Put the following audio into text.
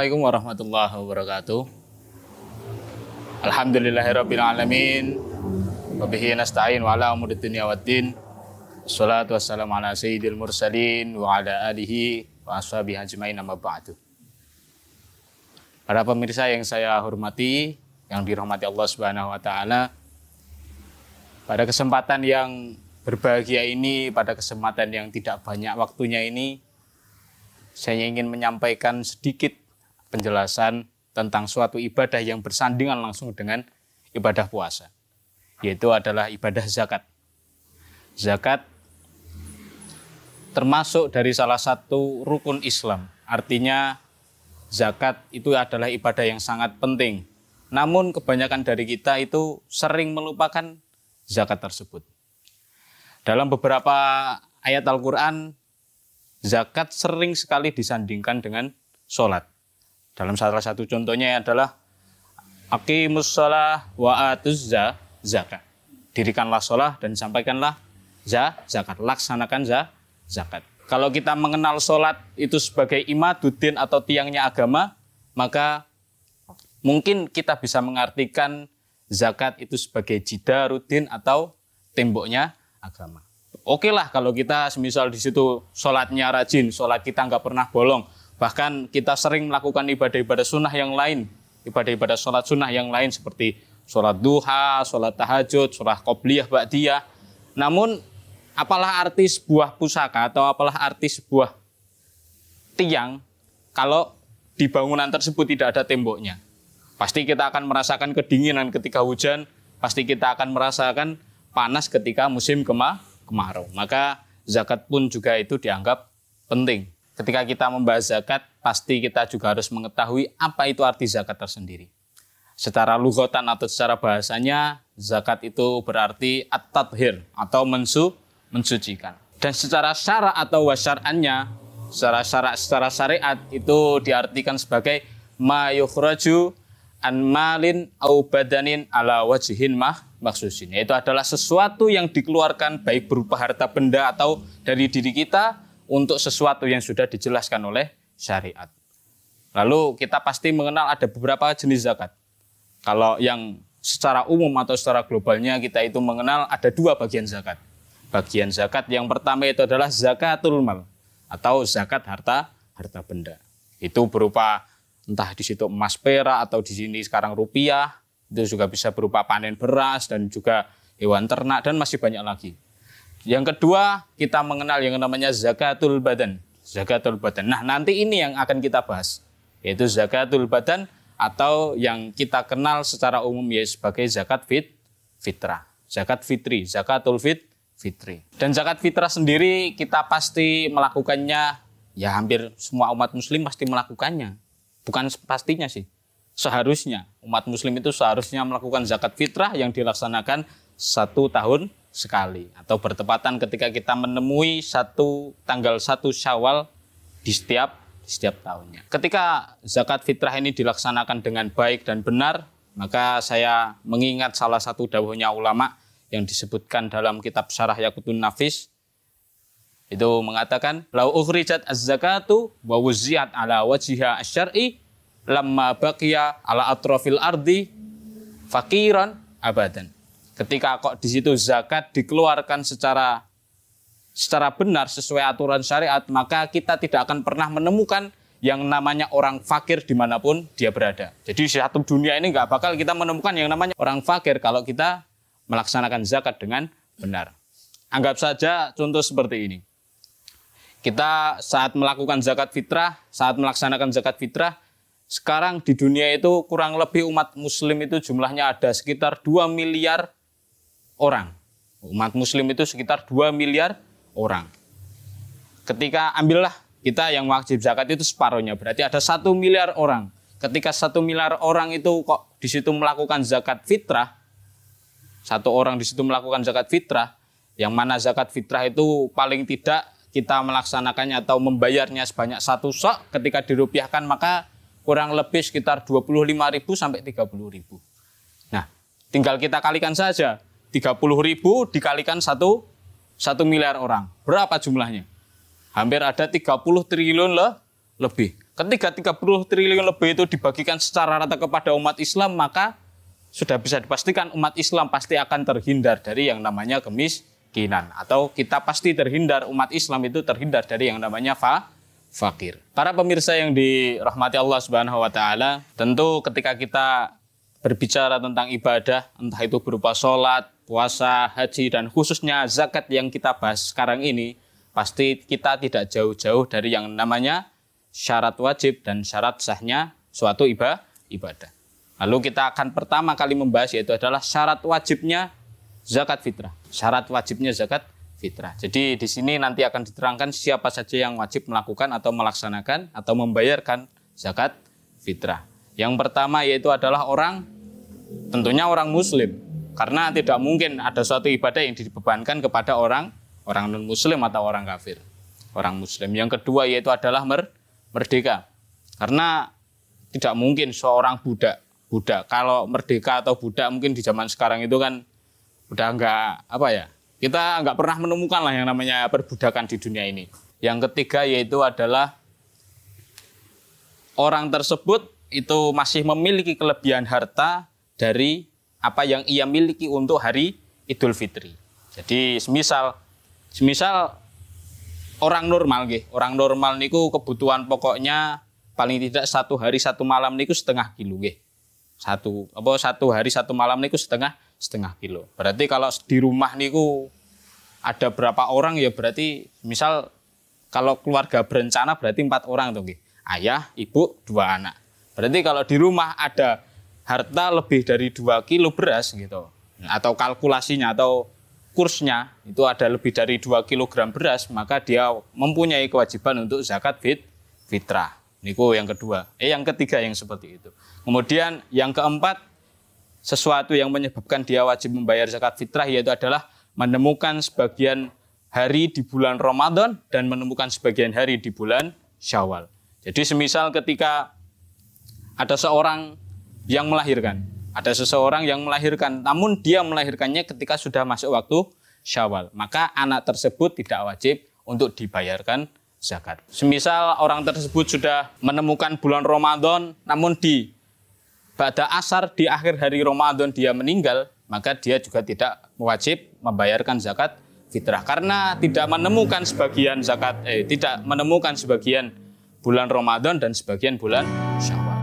Assalamualaikum warahmatullahi wabarakatuh. Alhamdulillahirabbil alamin. Wa bihi nasta'in wa ala umuri dunya waddin. Wassalatu wassalamu ala sayyidil mursalin wa ala alihi wa ashabihi ajmain, amma ba'du. Para pemirsa yang saya hormati, yang dirahmati Allah Subhanahu wa taala, pada kesempatan yang berbahagia ini, pada kesempatan yang tidak banyak waktunya ini, saya ingin menyampaikan sedikit penjelasan tentang suatu ibadah yang bersandingan langsung dengan ibadah puasa, yaitu adalah ibadah zakat. Zakat termasuk dari salah satu rukun Islam. Artinya zakat itu adalah ibadah yang sangat penting. Namun kebanyakan dari kita itu sering melupakan zakat tersebut. Dalam beberapa ayat Al-Quran, zakat sering sekali disandingkan dengan sholat. Dalam salah satu contohnya adalah aqimus shalah wa atuz zakat. Dirikanlah sholat dan sampaikanlah zakat. Laksanakan zakat. Kalau kita mengenal sholat itu sebagai imaduddin atau tiangnya agama, maka mungkin kita bisa mengartikan zakat itu sebagai jidaruddin atau temboknya agama. Oke lah kalau kita semisal di situ sholatnya rajin, sholat kita nggak pernah bolong, bahkan kita sering melakukan ibadah-ibadah sunnah yang lain, ibadah-ibadah sholat sunnah yang lain seperti sholat duha, sholat tahajud, sholat qobliyah, ba'diyah. Namun apalah arti sebuah pusaka atau apalah arti sebuah tiang kalau di bangunan tersebut tidak ada temboknya? Pasti kita akan merasakan kedinginan ketika hujan, pasti kita akan merasakan panas ketika musim kemarau. Maka zakat pun juga itu dianggap penting. Ketika kita membahas zakat, pasti kita juga harus mengetahui apa itu arti zakat tersendiri. Secara lughatan atau secara bahasanya, zakat itu berarti at-tathhir atau mensucikan. Dan secara syara atau wasyar'annya, secara syariat itu diartikan sebagai ma yukhraju an malin au badanin ala wajhin maksusin, yaitu adalah sesuatu yang dikeluarkan baik berupa harta benda atau dari diri kita untuk sesuatu yang sudah dijelaskan oleh syariat. Lalu kita pasti mengenal ada beberapa jenis zakat. Kalau yang secara umum atau secara globalnya kita itu mengenal ada dua bagian zakat. Bagian zakat yang pertama itu adalah zakatul mal atau zakat harta benda. Itu berupa entah di situ emas perak atau di sini sekarang rupiah, itu juga bisa berupa panen beras dan juga hewan ternak dan masih banyak lagi. Yang kedua, kita mengenal yang namanya zakatul badan. Zakatul badan. Nah, nanti ini yang akan kita bahas, yaitu zakatul badan atau yang kita kenal secara umum yaitu sebagai zakat fitrah. Zakat fitri, zakatul fitri. Dan zakat fitrah sendiri kita pasti melakukannya, ya hampir semua umat muslim pasti melakukannya. Bukan pastinya sih, seharusnya umat muslim itu seharusnya melakukan zakat fitrah yang dilaksanakan 1 tahun sekali atau bertepatan ketika kita menemui tanggal 1 Syawal di setiap tahunnya. Ketika zakat fitrah ini dilaksanakan dengan baik dan benar, maka saya mengingat salah satu dawuhnya ulama yang disebutkan dalam kitab Syarah Yaqutun Nafis. Itu mengatakan lau ukhrijat az-zakatu wa wuzi'at ala wajhiha asy-syar'i lamma baqiya ala atrafil ardi faqiran abadan. Ketika kok di situ zakat dikeluarkan secara benar sesuai aturan syariat, maka kita tidak akan pernah menemukan yang namanya orang fakir dimanapun dia berada. Jadi satu dunia ini nggak bakal kita menemukan yang namanya orang fakir kalau kita melaksanakan zakat dengan benar. Anggap saja contoh seperti ini. Kita saat melakukan zakat fitrah, saat melaksanakan zakat fitrah, sekarang di dunia itu kurang lebih umat muslim itu jumlahnya ada sekitar 2 miliar orang. Umat muslim itu sekitar 2 miliar orang. Ketika ambillah kita yang wajib zakat itu separuhnya, berarti ada 1 miliar orang. Ketika 1 miliar orang itu kok di situ melakukan zakat fitrah, satu orang di situ melakukan zakat fitrah, yang mana zakat fitrah itu paling tidak kita melaksanakannya atau membayarnya sebanyak 1 sok, ketika dirupiahkan maka kurang lebih sekitar 25.000 sampai 30.000. Nah, tinggal kita kalikan saja 30.000 dikalikan 1 miliar orang. Berapa jumlahnya? Hampir ada 30 triliun lebih. Ketika 30 triliun lebih itu dibagikan secara rata kepada umat Islam, maka sudah bisa dipastikan umat Islam pasti akan terhindar dari yang namanya kemiskinan. Atau kita pasti terhindar, umat Islam itu terhindar dari yang namanya fakir. Para pemirsa yang dirahmati Allah Subhanahu wa taala, tentu ketika kita berbicara tentang ibadah, entah itu berupa sholat, puasa, haji, dan khususnya zakat yang kita bahas sekarang ini, pasti kita tidak jauh-jauh dari yang namanya syarat wajib dan syarat sahnya suatu ibadah. Lalu kita akan pertama kali membahas yaitu adalah syarat wajibnya zakat fitrah. Syarat wajibnya zakat fitrah. Jadi di sini nanti akan diterangkan siapa saja yang wajib melakukan atau melaksanakan atau membayarkan zakat fitrah. Yang pertama yaitu adalah tentunya orang muslim. Karena tidak mungkin ada suatu ibadah yang dibebankan kepada orang non-muslim atau orang kafir. Orang muslim. Yang kedua yaitu adalah merdeka. Karena tidak mungkin seorang budak. Kalau merdeka atau budak mungkin di zaman sekarang itu kan udah kita nggak pernah menemukan lah yang namanya perbudakan di dunia ini. Yang ketiga yaitu adalah orang tersebut itu masih memiliki kelebihan harta dari apa yang ia miliki untuk hari Idul Fitri. Jadi semisal orang normal niku kebutuhan pokoknya paling tidak 1 hari 1 malam niku setengah kilo nggih. Satu hari 1 malam niku setengah kilo. Berarti kalau di rumah niku ada berapa orang ya berarti misal kalau keluarga berencana berarti 4 orang tuh nggih. Ayah, ibu, 2 anak. Berarti kalau di rumah ada harta lebih dari 2 kilo beras gitu. Atau kalkulasinya atau kursnya itu ada lebih dari 2 kilogram beras, maka dia mempunyai kewajiban untuk zakat fitrah. Niku yang kedua. Yang ketiga yang seperti itu. Kemudian yang keempat, sesuatu yang menyebabkan dia wajib membayar zakat fitrah yaitu adalah menemukan sebagian hari di bulan Ramadan dan menemukan sebagian hari di bulan Syawal. Jadi semisal ketika ada seseorang yang melahirkan, namun dia melahirkannya ketika sudah masuk waktu Syawal, maka anak tersebut tidak wajib untuk dibayarkan zakat. Semisal orang tersebut sudah menemukan bulan Ramadan, namun pada asar di akhir hari Ramadan dia meninggal, maka dia juga tidak wajib membayarkan zakat fitrah karena tidak menemukan sebagian bulan Ramadan dan sebagian bulan Syawal.